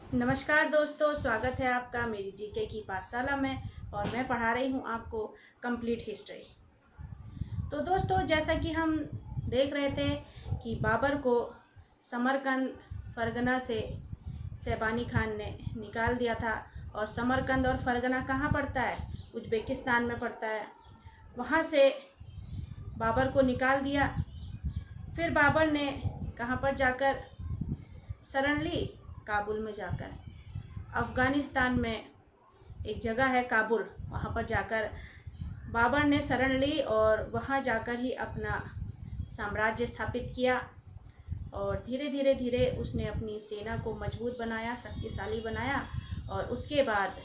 नमस्कार दोस्तों, स्वागत है आपका मेरी जीके की पाठशाला में। और मैं पढ़ा रही हूँ आपको कंप्लीट हिस्ट्री। तो दोस्तों, जैसा कि हम देख रहे थे कि बाबर को समरकंद फरगना से शैबानी खान ने निकाल दिया था। और समरकंद और फरगना कहाँ पड़ता है? उज़्बेकिस्तान में पड़ता है। वहाँ से बाबर को निकाल दिया। फिर बाबर ने कहाँ पर जाकर शरण ली? काबुल में जाकर। अफ़गानिस्तान में एक जगह है काबुल, वहाँ पर जाकर बाबर ने शरण ली और वहाँ जाकर ही अपना साम्राज्य स्थापित किया। और धीरे धीरे उसने अपनी सेना को मजबूत बनाया, शक्तिशाली बनाया। और उसके बाद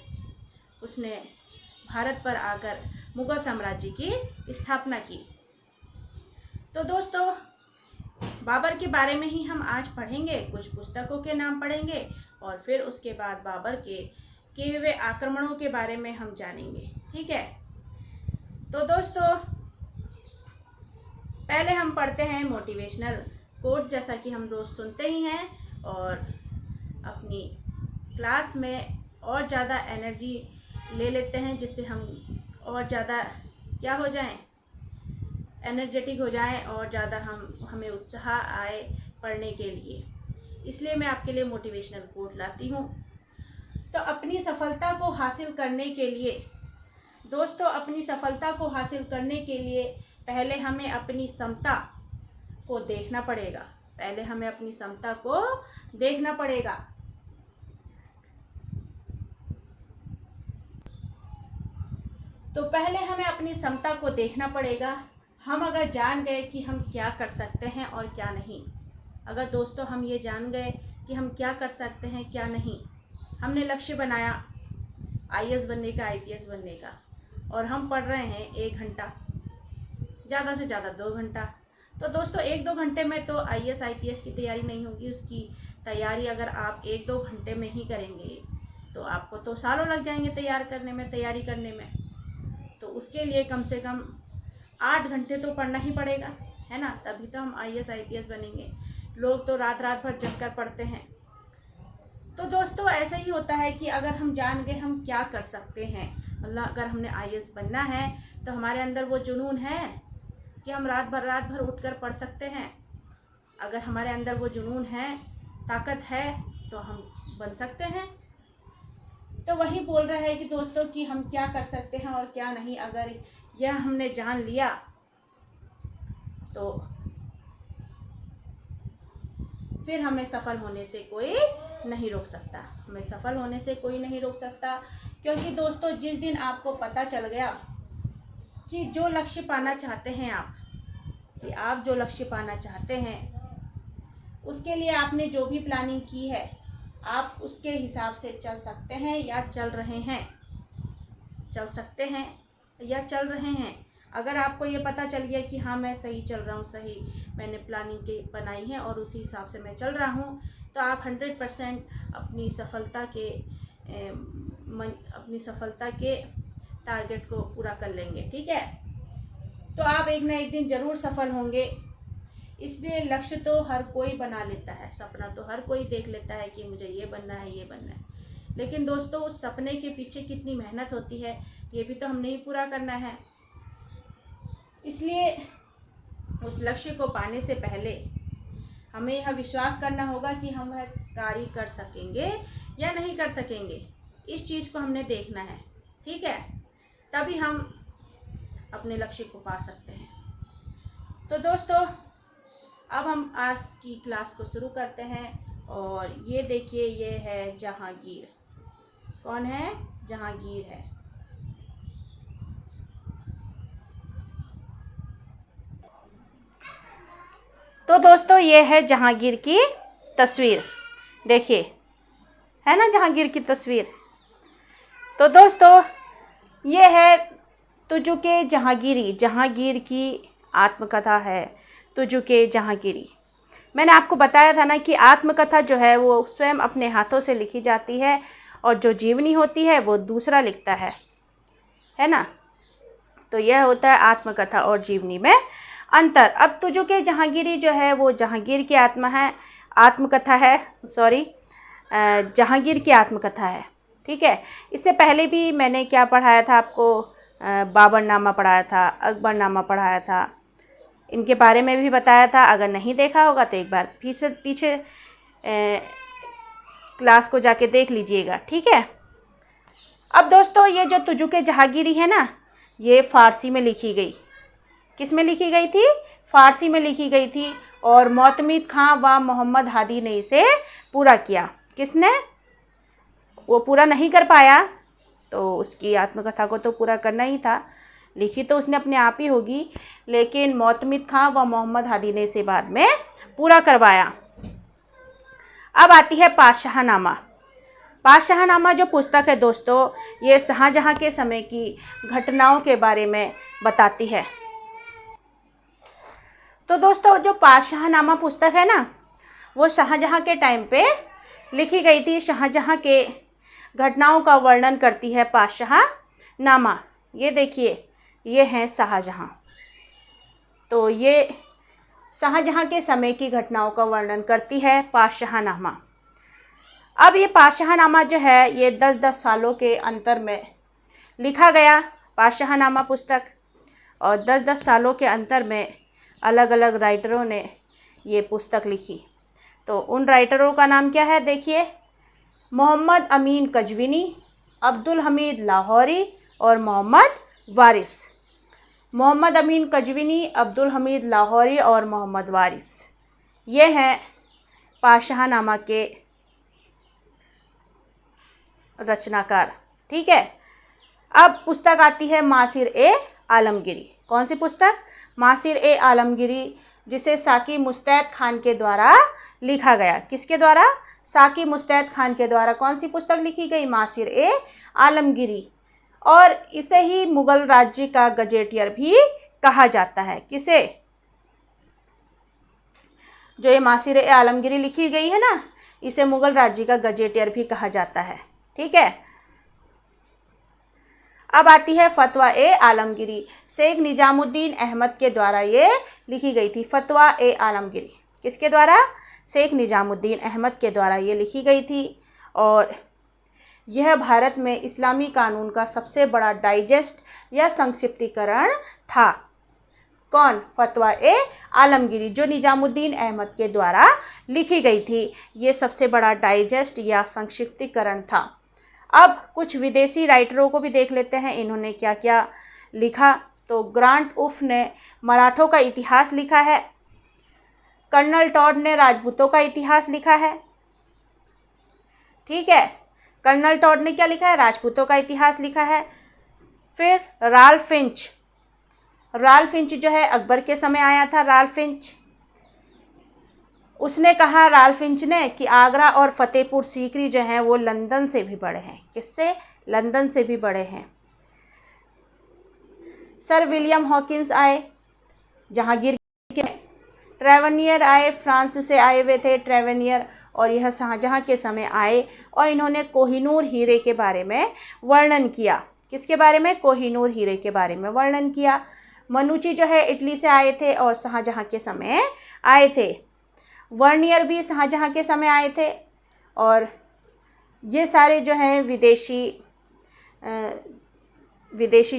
उसने भारत पर आकर मुग़ल साम्राज्य की स्थापना की। तो दोस्तों, बाबर के बारे में ही हम आज पढ़ेंगे, कुछ पुस्तकों के नाम पढ़ेंगे और फिर उसके बाद बाबर के किए हुए आक्रमणों के बारे में हम जानेंगे। ठीक है, तो दोस्तों पहले हम पढ़ते हैं मोटिवेशनल कोट, जैसा कि हम रोज़ सुनते ही हैं। और अपनी क्लास में और ज़्यादा एनर्जी ले लेते हैं, जिससे हम और ज़्यादा क्या हो जाएं, एनर्जेटिक हो जाएं और ज़्यादा हमें उत्साह आए पढ़ने के लिए। इसलिए मैं आपके लिए मोटिवेशनल कोट लाती हूँ। तो अपनी सफलता को हासिल करने के लिए दोस्तों, अपनी सफलता को हासिल करने के लिए पहले हमें अपनी क्षमता को देखना पड़ेगा। पहले हमें अपनी क्षमता को देखना पड़ेगा। तो पहले हमें अपनी क्षमता को देखना पड़ेगा। हम अगर जान गए कि हम क्या कर सकते हैं और क्या नहीं, अगर दोस्तों हम ये जान गए कि हम क्या कर सकते हैं क्या नहीं, हमने लक्ष्य बनाया आईएएस बनने का, आईपीएस बनने का, और हम पढ़ रहे हैं 1 घंटा, ज़्यादा से ज़्यादा 2 घंटा। तो दोस्तों 1-2 घंटे में तो आईएएस आईपीएस की तैयारी नहीं होगी। उसकी तैयारी अगर आप 1-2 घंटे में ही करेंगे तो आपको तो सालों लग जाएंगे तैयारी करने में। तो उसके लिए कम से कम 8 घंटे तो पढ़ना ही पड़ेगा, है ना? तभी तो हम आईएएस आईपीएस बनेंगे। लोग तो रात रात भर जग कर पढ़ते हैं। तो दोस्तों ऐसा ही होता है कि अगर हम जान गए हम क्या कर सकते हैं, मतलब अगर हमने आईएएस बनना है तो हमारे अंदर वो जुनून है कि हम रात भर उठकर पढ़ सकते हैं। अगर हमारे अंदर वो जुनून है, ताकत है, तो हम बन सकते हैं। तो वही बोल रहा है कि दोस्तों कि हम क्या कर सकते हैं और क्या नहीं। अगर यह हमने जान लिया तो फिर हमें सफल होने से कोई नहीं रोक सकता। हमें सफल होने से कोई नहीं रोक सकता, क्योंकि दोस्तों जिस दिन आपको पता चल गया कि जो लक्ष्य पाना चाहते हैं आप, कि आप जो लक्ष्य पाना चाहते हैं उसके लिए आपने जो भी प्लानिंग की है, आप उसके हिसाब से चल सकते हैं या चल रहे हैं, चल सकते हैं या चल रहे हैं। अगर आपको ये पता चल गया कि हाँ मैं सही चल रहा हूँ, सही मैंने प्लानिंग के बनाई है और उसी हिसाब से मैं चल रहा हूँ, तो आप 100% अपनी सफलता के टारगेट को पूरा कर लेंगे। ठीक है, तो आप एक ना एक दिन ज़रूर सफल होंगे। इसलिए लक्ष्य तो हर कोई बना लेता है, सपना तो हर कोई देख लेता है कि मुझे ये बनना है, ये बनना है। लेकिन दोस्तों उस सपने के पीछे कितनी मेहनत होती है, ये भी तो हमने ही पूरा करना है। इसलिए उस लक्ष्य को पाने से पहले हमें यह विश्वास करना होगा कि हम वह कार्य कर सकेंगे या नहीं कर सकेंगे। इस चीज़ को हमने देखना है। ठीक है, तभी हम अपने लक्ष्य को पा सकते हैं। तो दोस्तों अब हम आज की क्लास को शुरू करते हैं। और ये देखिए, ये है जहांगीर। कौन है? जहांगीर है। तो दोस्तों ये है जहांगीर की तस्वीर, देखिए, है ना जहांगीर की तस्वीर। तो दोस्तों ये है तुजुके जहांगीरी, जहांगीर की आत्मकथा है तुजुके जहांगीरी। मैंने आपको बताया था ना कि आत्मकथा जो है वो स्वयं अपने हाथों से लिखी जाती है और जो जीवनी होती है वो दूसरा लिखता है ना। तो यह होता है आत्मकथा और जीवनी में अंतर। अब तुजुके जहांगीरी जो है वो जहांगीर की आत्मकथा है, जहांगीर की आत्मकथा है। ठीक है, इससे पहले भी मैंने क्या पढ़ाया था आपको, बाबरनामा पढ़ाया था, अकबरनामा पढ़ाया था, इनके बारे में भी बताया था। अगर नहीं देखा होगा तो एक बार पीछे क्लास को जाके देख लीजिएगा। ठीक है, अब दोस्तों ये जो तुजुके जहांगीरी है ना, ये फ़ारसी में लिखी गई। किस में लिखी गई थी? फ़ारसी में लिखी गई थी। और मोतमिद खां व मोहम्मद हादी ने इसे पूरा किया। किसने? वो पूरा नहीं कर पाया, तो उसकी आत्मकथा को तो पूरा करना ही था। लिखी तो उसने अपने आप ही होगी, लेकिन मोतमिद खां व मोहम्मद हादी ने इसे बाद में पूरा करवाया। अब आती है पातशाहनामा। पातशाहनामा जो पुस्तक है दोस्तों, ये शाहजहाँ के समय की घटनाओं के बारे में बताती है। तो दोस्तों जो पातशाहनामा पुस्तक है ना, वो शाहजहाँ के टाइम पे लिखी गई थी। शाहजहाँ के घटनाओं का वर्णन करती है पातशाहनामा। ये देखिए, ये हैं शाहजहाँ। तो ये शाहजहाँ के समय की घटनाओं का वर्णन करती है पातशाहनामा। अब ये पातशाहनामा जो है, ये 10-10 सालों के अंतर में लिखा गया पातशाहनामा पुस्तक, और 10-10 सालों के अंतर में अलग अलग राइटरों ने ये पुस्तक लिखी। तो उन राइटरों का नाम क्या है? देखिए, मोहम्मद अमीन कज़विनी, अब्दुल हमीद लाहौरी और मोहम्मद वारिस। मोहम्मद अमीन कज़विनी, अब्दुल हमीद लाहौरी और मोहम्मद वारिस, ये हैं पातशाहनामा के रचनाकार। ठीक है, अब पुस्तक आती है मासिर ए आलमगीरी। कौन सी पुस्तक? मासिर ए आलमगीरी, जिसे साकी मुस्तैद खान के द्वारा लिखा गया। किसके द्वारा? साकी मुस्तैद खान के द्वारा। कौन सी पुस्तक लिखी गई? मासिर ए आलमगीरी। और इसे ही मुग़ल राज्य का गजेटियर भी कहा जाता है। किसे? जो ये मासिर ए आलमगीरी लिखी गई है ना, इसे मुग़ल राज्य का गजेटियर भी कहा जाता है। ठीक है, अब आती है फतवा ए आलमगीरी। शेख निजामुद्दीन अहमद के द्वारा ये लिखी गई थी। फतवा ए आलमगीरी किसके द्वारा? शेख निजामुद्दीन अहमद के द्वारा ये लिखी गई थी। और यह भारत में इस्लामी कानून का सबसे बड़ा डाइजेस्ट या संक्षिप्तीकरण था। कौन? फतवा ए आलमगीरी, जो निजामुद्दीन अहमद के द्वारा लिखी गई थी। ये सबसे बड़ा डाइजेस्ट या संक्षिप्तीकरण था। अब कुछ विदेशी राइटरों को भी देख लेते हैं, इन्होंने क्या क्या लिखा। तो ग्रांट उफ ने मराठों का इतिहास लिखा है। कर्नल टॉड ने राजपूतों का इतिहास लिखा है। ठीक है, कर्नल टॉड ने क्या लिखा है? राजपूतों का इतिहास लिखा है। फिर राल्फ फिंच जो है, अकबर के समय आया था राल्फ फिंच। उसने कहा, राल्फ फिंच ने, कि आगरा और फतेहपुर सीकरी जो हैं वो लंदन से भी बड़े हैं। किससे? लंदन से भी बड़े हैं। सर विलियम हॉकिंस आए जहांगीर के। ट्रेवेनियर आए, फ्रांस से आए हुए थे ट्रेवेनियर, और यह शाहजहाँ के समय आए और इन्होंने कोहिनूर हीरे के बारे में वर्णन किया। किसके बारे में? कोहिनूर हीरे के बारे में वर्णन किया। मनुची जो है इटली से आए थे और शाहजहाँ के समय आए थे। वर्नियर भी शाहजहाँ के समय आए थे। और ये सारे जो हैं विदेशी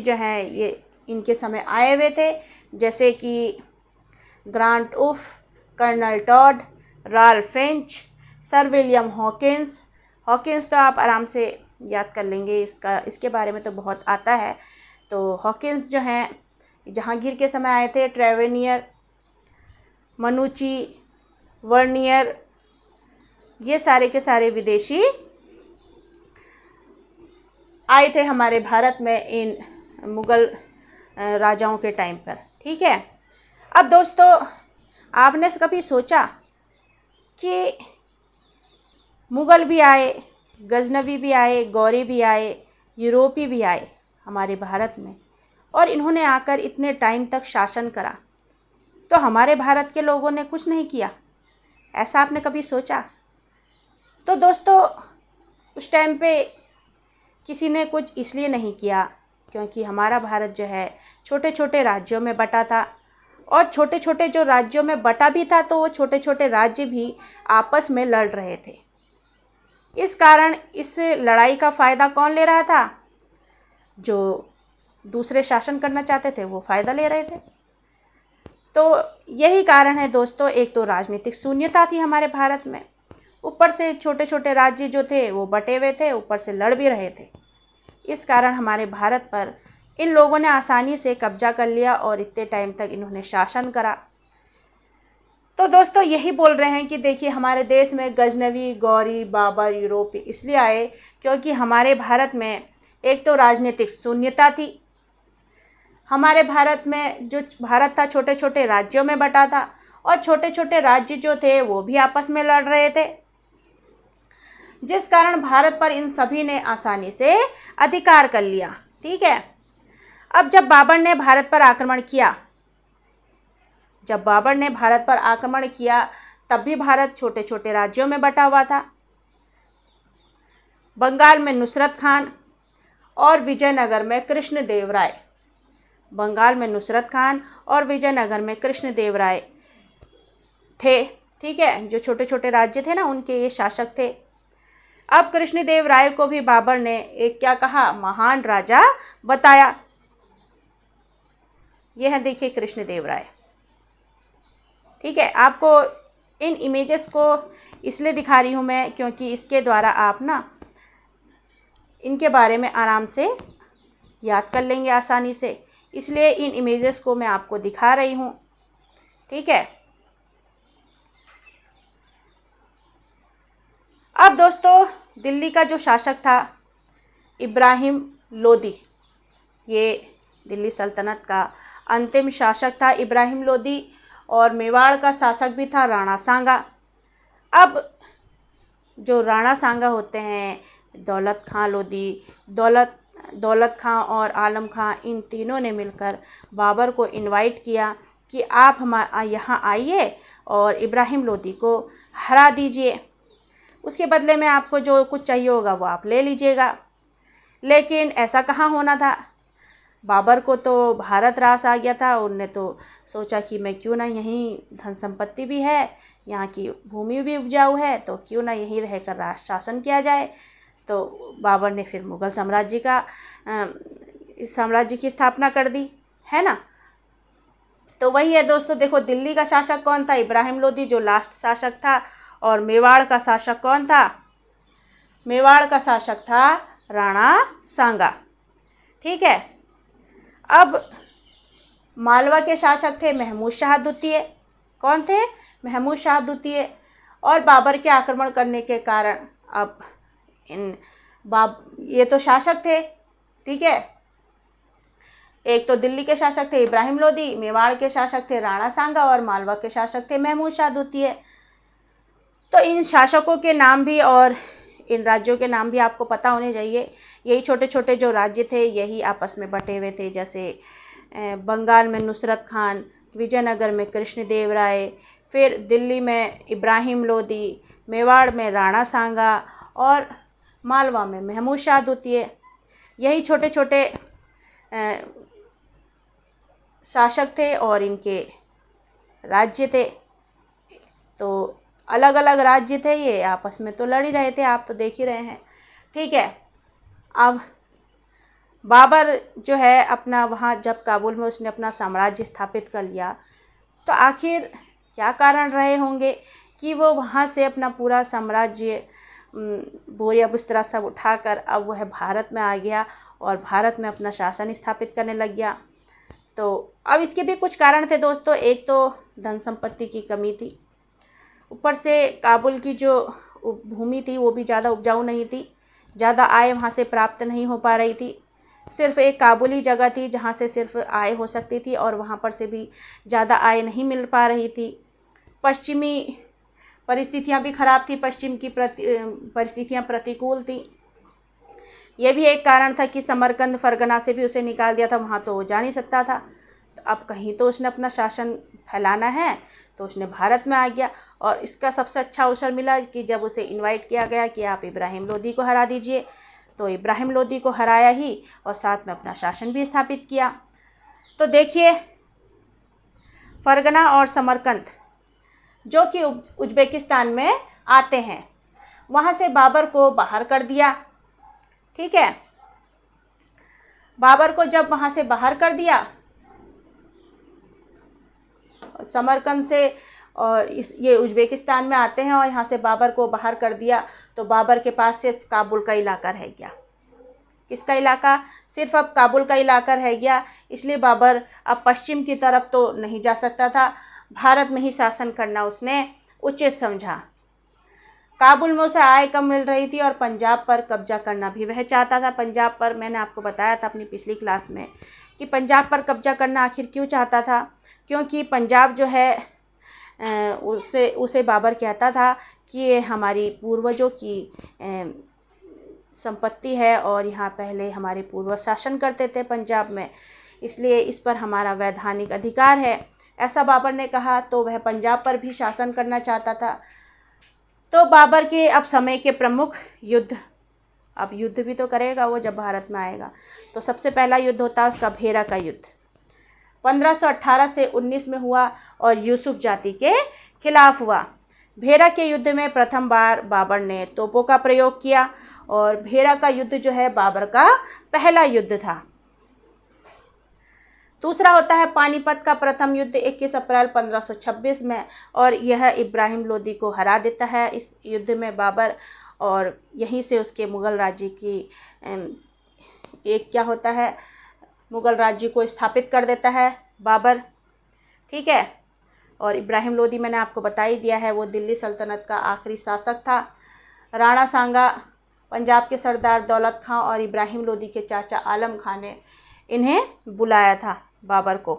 जो हैं ये इनके समय आए हुए थे, जैसे कि Grant Duff, colonel Tod, Ralph Finch, sir William Hawkins. Hawkins तो आप आराम से याद कर लेंगे, इसके बारे में तो बहुत आता है। तो हॉकिंस जो हैं जहांगीर के समय आए थे। ट्रेवेनियर, मनुची, वर्नियर, ये सारे के सारे विदेशी आए थे हमारे भारत में इन मुग़ल राजाओं के टाइम पर। ठीक है, अब दोस्तों आपने कभी सोचा कि मुग़ल भी आए, गजनवी भी आए, गौरी भी आए, यूरोपी भी आए हमारे भारत में, और इन्होंने आकर इतने टाइम तक शासन करा, तो हमारे भारत के लोगों ने कुछ नहीं किया? ऐसा आपने कभी सोचा? तो दोस्तों उस टाइम पे किसी ने कुछ इसलिए नहीं किया क्योंकि हमारा भारत जो है छोटे छोटे राज्यों में बटा था, और छोटे छोटे जो राज्यों में बटा भी था तो वो छोटे छोटे राज्य भी आपस में लड़ रहे थे। इस कारण इस लड़ाई का फ़ायदा कौन ले रहा था? जो दूसरे शासन करना चाहते थे वो फ़ायदा ले रहे थे। तो यही कारण है दोस्तों, एक तो राजनीतिक शून्यता थी हमारे भारत में, ऊपर से छोटे छोटे राज्य जो थे वो बटे हुए थे, ऊपर से लड़ भी रहे थे। इस कारण हमारे भारत पर इन लोगों ने आसानी से कब्जा कर लिया और इतने टाइम तक इन्होंने शासन करा। तो दोस्तों यही बोल रहे हैं कि देखिए, हमारे देश में गजनवी, गौरी, बाबर, यूरोपी इसलिए आए क्योंकि हमारे भारत में एक तो राजनीतिक शून्यता थी। हमारे भारत में जो भारत था छोटे छोटे राज्यों में बटा था, और छोटे छोटे राज्य जो थे वो भी आपस में लड़ रहे थे, जिस कारण भारत पर इन सभी ने आसानी से अधिकार कर लिया। ठीक है। अब जब बाबर ने भारत पर आक्रमण किया तब भी भारत छोटे छोटे राज्यों में बटा हुआ था। बंगाल में नुसरत खान और विजयनगर में कृष्ण देव राय थे। ठीक है। जो छोटे छोटे राज्य थे ना, उनके ये शासक थे। अब कृष्ण देव राय को भी बाबर ने एक क्या कहा, महान राजा बताया। यह है देखिए कृष्ण देव राय। ठीक है। आपको इन इमेजेस को इसलिए दिखा रही हूँ मैं क्योंकि इसके द्वारा आप ना इनके बारे में आराम से याद कर लेंगे आसानी से, इसलिए इन इमेजेस को मैं आपको दिखा रही हूँ। ठीक है। अब दोस्तों, दिल्ली का जो शासक था इब्राहिम लोदी, ये दिल्ली सल्तनत का अंतिम शासक था इब्राहिम लोदी, और मेवाड़ का शासक भी था राणा सांगा। अब जो राणा सांगा होते हैं, दौलत खां लोदी, दौलत खां और आलम खां, इन तीनों ने मिलकर बाबर को इनवाइट किया कि आप यहाँ आइए और इब्राहिम लोदी को हरा दीजिए, उसके बदले में आपको जो कुछ चाहिए होगा वो आप ले लीजिएगा। लेकिन ऐसा कहाँ होना था, बाबर को तो भारत रास आ गया था। उनने तो सोचा कि मैं क्यों ना, यहीं धन संपत्ति भी है, यहाँ की भूमि भी उपजाऊ है, तो क्यों ना यहीं रहकर राष्ट्र शासन किया जाए। तो बाबर ने फिर मुग़ल साम्राज्य की स्थापना कर दी, है ना। तो वही है दोस्तों, देखो दिल्ली का शासक कौन था, इब्राहिम लोदी जो लास्ट शासक था, और मेवाड़ का शासक कौन था, मेवाड़ का शासक था राणा सांगा। ठीक है। अब मालवा के शासक थे महमूद शाह द्वितीय। कौन थे, महमूद शाह द्वितीय। और बाबर के आक्रमण करने के कारण अब ये तो शासक थे। ठीक है। एक तो दिल्ली के शासक थे इब्राहिम लोदी, मेवाड़ के शासक थे राणा सांगा, और मालवा के शासक थे महमूद शाह द्वितीय। तो इन शासकों के नाम भी और इन राज्यों के नाम भी आपको पता होने चाहिए। यही छोटे छोटे जो राज्य थे यही आपस में बटे हुए थे, जैसे बंगाल में नुसरत खान, विजयनगर में कृष्ण देव राय, फिर दिल्ली में इब्राहिम लोदी, मेवाड़ में राणा सांगा, और मालवा में महमूद शाह द्वितीय। यही छोटे छोटे शासक थे और इनके राज्य थे। तो अलग अलग राज्य थे, ये आपस में तो लड़ ही रहे थे, आप तो देख ही रहे हैं। ठीक है। अब बाबर जो है अपना वहाँ जब काबुल में उसने अपना साम्राज्य स्थापित कर लिया, तो आखिर क्या कारण रहे होंगे कि वो वहाँ से अपना पूरा साम्राज्य बोरिया बिस्तरा सब उठाकर अब वह भारत में आ गया और भारत में अपना शासन स्थापित करने लग गया। तो अब इसके भी कुछ कारण थे दोस्तों। एक तो धन संपत्ति की कमी थी, ऊपर से काबुल की जो भूमि थी वो भी ज़्यादा उपजाऊ नहीं थी, ज़्यादा आय वहाँ से प्राप्त नहीं हो पा रही थी। सिर्फ एक काबुल ही जगह थी जहाँ से सिर्फ आय हो सकती थी, और वहाँ पर से भी ज़्यादा आय नहीं मिल पा रही थी। पश्चिमी परिस्थितियाँ भी ख़राब थी, पश्चिम की परिस्थितियाँ प्रतिकूल थी। यह भी एक कारण था कि समरकंद फरगना से भी उसे निकाल दिया था, वहाँ तो वो जा नहीं सकता था। तो अब कहीं तो उसने अपना शासन फैलाना है, तो उसने भारत में आ गया। और इसका सबसे अच्छा अवसर मिला कि जब उसे इनवाइट किया गया कि आप इब्राहिम लोदी को हरा दीजिए, तो इब्राहिम लोदी को हराया ही और साथ में अपना शासन भी स्थापित किया। तो देखिए, फरगना और समरकंद जो कि उज़्बेकिस्तान में आते हैं, वहाँ से बाबर को बाहर कर दिया। ठीक है, बाबर को जब वहाँ से बाहर कर दिया, समरकंद से, और ये उज्बेकिस्तान में आते हैं, और यहाँ से बाबर को बाहर कर दिया, तो बाबर के पास सिर्फ काबुल का इलाका रह गया। किसका इलाका? सिर्फ अब काबुल का इलाका रह गया। इसलिए बाबर अब पश्चिम की तरफ तो नहीं जा सकता था, भारत में ही शासन करना उसने उचित समझा। काबुल में उसे आय कम मिल रही थी और पंजाब पर कब्जा करना भी वह चाहता था। पंजाब पर, मैंने आपको बताया था अपनी पिछली क्लास में कि पंजाब पर कब्जा करना आखिर क्यों चाहता था, क्योंकि पंजाब जो है उसे बाबर कहता था कि ये हमारी पूर्वजों की संपत्ति है और यहाँ पहले हमारे पूर्वज शासन करते थे पंजाब में, इसलिए इस पर हमारा वैधानिक अधिकार है, ऐसा बाबर ने कहा। तो वह पंजाब पर भी शासन करना चाहता था। तो बाबर के अब समय के प्रमुख युद्ध, अब युद्ध भी तो करेगा वो जब भारत में आएगा, तो सबसे पहला युद्ध होता है उसका भेरा का युद्ध, 1518 से 19 में हुआ और यूसुफ जाति के खिलाफ हुआ। भेरा के युद्ध में प्रथम बार बाबर ने तोपों का प्रयोग किया, और भेरा का युद्ध जो है बाबर का पहला युद्ध था। दूसरा होता है पानीपत का प्रथम युद्ध 21 अप्रैल 1526 में, और यह इब्राहिम लोदी को हरा देता है इस युद्ध में बाबर, और यहीं से उसके मुग़ल राज्य की एक क्या होता है, मुग़ल राज्य को स्थापित कर देता है बाबर। ठीक है, और इब्राहिम लोदी मैंने आपको बता ही दिया है, वो दिल्ली सल्तनत का आखिरी शासक था। राणा सांगा, पंजाब के सरदार दौलत खां और इब्राहिम लोदी के चाचा आलम खां ने इन्हें बुलाया था बाबर को,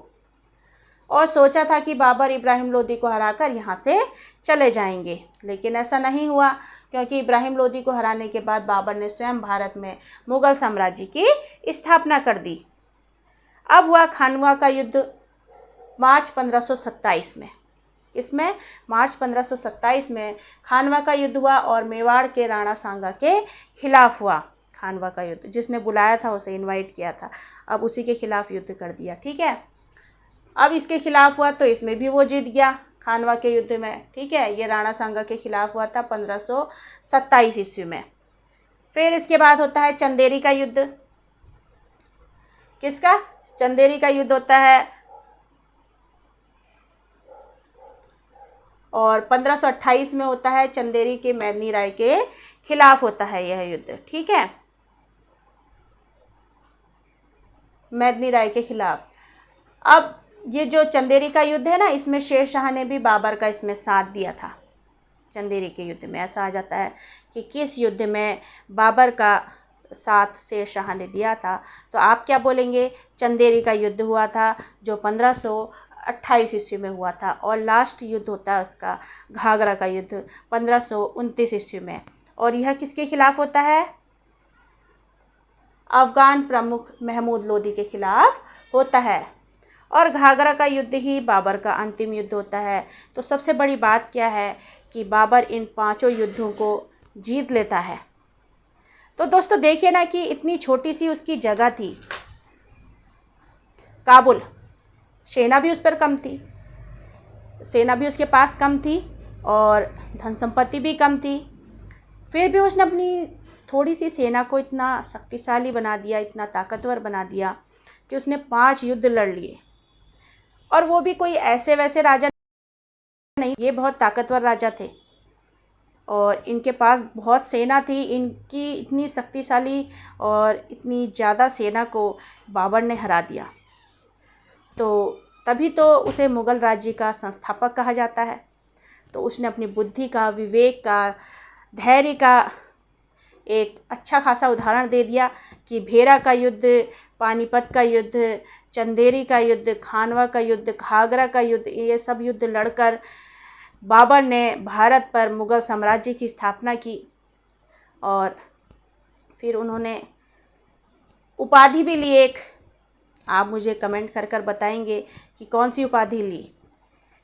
और सोचा था कि बाबर इब्राहिम लोदी को हराकर यहाँ से चले जाएंगे, लेकिन ऐसा नहीं हुआ, क्योंकि इब्राहिम लोदी को हराने के बाद बाबर ने स्वयं भारत में मुग़ल साम्राज्य की स्थापना कर दी। अब हुआ खानवा का युद्ध मार्च 1527 में। इसमें मार्च 1527 में खानवा का युद्ध हुआ और मेवाड़ के राणा सांगा के खिलाफ हुआ खानवा का युद्ध। जिसने बुलाया था उसे इनवाइट किया था, अब उसी के खिलाफ युद्ध कर दिया। ठीक है, अब इसके खिलाफ हुआ तो इसमें भी वो जीत गया खानवा के युद्ध में। ठीक है, ये राणा सांगा के खिलाफ हुआ था 1527 ईस्वी में। फिर इसके बाद होता है चंदेरी का युद्ध। किसका? चंदेरी का युद्ध होता है, और 1528 में होता है। चंदेरी के मेदिनी राय के खिलाफ होता है यह युद्ध। ठीक है, मेदिनी राय के खिलाफ। अब ये जो चंदेरी का युद्ध है ना, इसमें शेर शाह ने भी बाबर का इसमें साथ दिया था। चंदेरी के युद्ध में ऐसा आ जाता है कि किस युद्ध में बाबर का साथ शेर शाह ने दिया था, तो आप क्या बोलेंगे? चंदेरी का युद्ध हुआ था जो 1528 ईस्वी में हुआ था, और लास्ट युद्ध होता है उसका घाघरा का युद्ध 1529 ईस्वी में, और यह किसके खिलाफ होता है? अफगान प्रमुख महमूद लोदी के खिलाफ होता है, और घाघरा का युद्ध ही बाबर का अंतिम युद्ध होता है। तो सबसे बड़ी बात क्या है कि बाबर इन पांचों युद्धों को जीत लेता है। तो दोस्तों देखिए ना कि इतनी छोटी सी उसकी जगह थी काबुल, सेना भी उस पर कम थी, सेना भी उसके पास कम थी और धन संपत्ति भी कम थी, फिर भी उसने अपनी थोड़ी सी सेना को इतना शक्तिशाली बना दिया, इतना ताकतवर बना दिया कि उसने 5 युद्ध लड़ लिए। और वो भी कोई ऐसे वैसे राजा नहीं, ये बहुत ताकतवर राजा थे और इनके पास बहुत सेना थी। इनकी इतनी शक्तिशाली और इतनी ज़्यादा सेना को बाबर ने हरा दिया, तो तभी तो उसे मुग़ल राज्य का संस्थापक कहा जाता है। तो उसने अपनी बुद्धि का, विवेक का, धैर्य का एक अच्छा खासा उदाहरण दे दिया कि भेरा का युद्ध, पानीपत का युद्ध, चंदेरी का युद्ध, खानवा का युद्ध, घाघरा का युद्ध, ये सब युद्ध लड़कर बाबर ने भारत पर मुग़ल साम्राज्य की स्थापना की। और फिर उन्होंने उपाधि भी ली एक, आप मुझे कमेंट कर कर बताएंगे कि कौन सी उपाधि ली।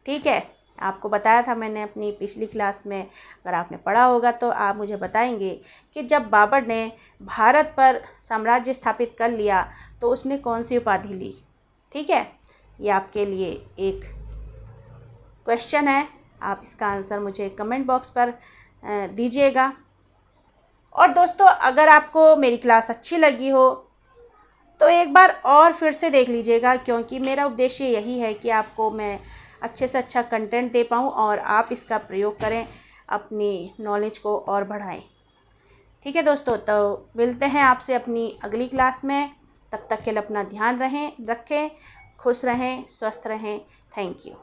ठीक है, आपको बताया था मैंने अपनी पिछली क्लास में, अगर आपने पढ़ा होगा तो आप मुझे बताएंगे कि जब बाबर ने भारत पर साम्राज्य स्थापित कर लिया तो उसने कौन सी उपाधि ली। ठीक है, ये आपके लिए एक क्वेश्चन है, आप इसका आंसर मुझे कमेंट बॉक्स पर दीजिएगा। और दोस्तों अगर आपको मेरी क्लास अच्छी लगी हो तो एक बार और फिर से देख लीजिएगा, क्योंकि मेरा उद्देश्य यही है कि आपको मैं अच्छे से अच्छा कंटेंट दे पाऊँ और आप इसका प्रयोग करें, अपनी नॉलेज को और बढ़ाएं। ठीक है दोस्तों, तो मिलते हैं आपसे अपनी अगली क्लास में। तब तक के लिए अपना ध्यान रखें, खुश रहें, स्वस्थ रहें। Thank you.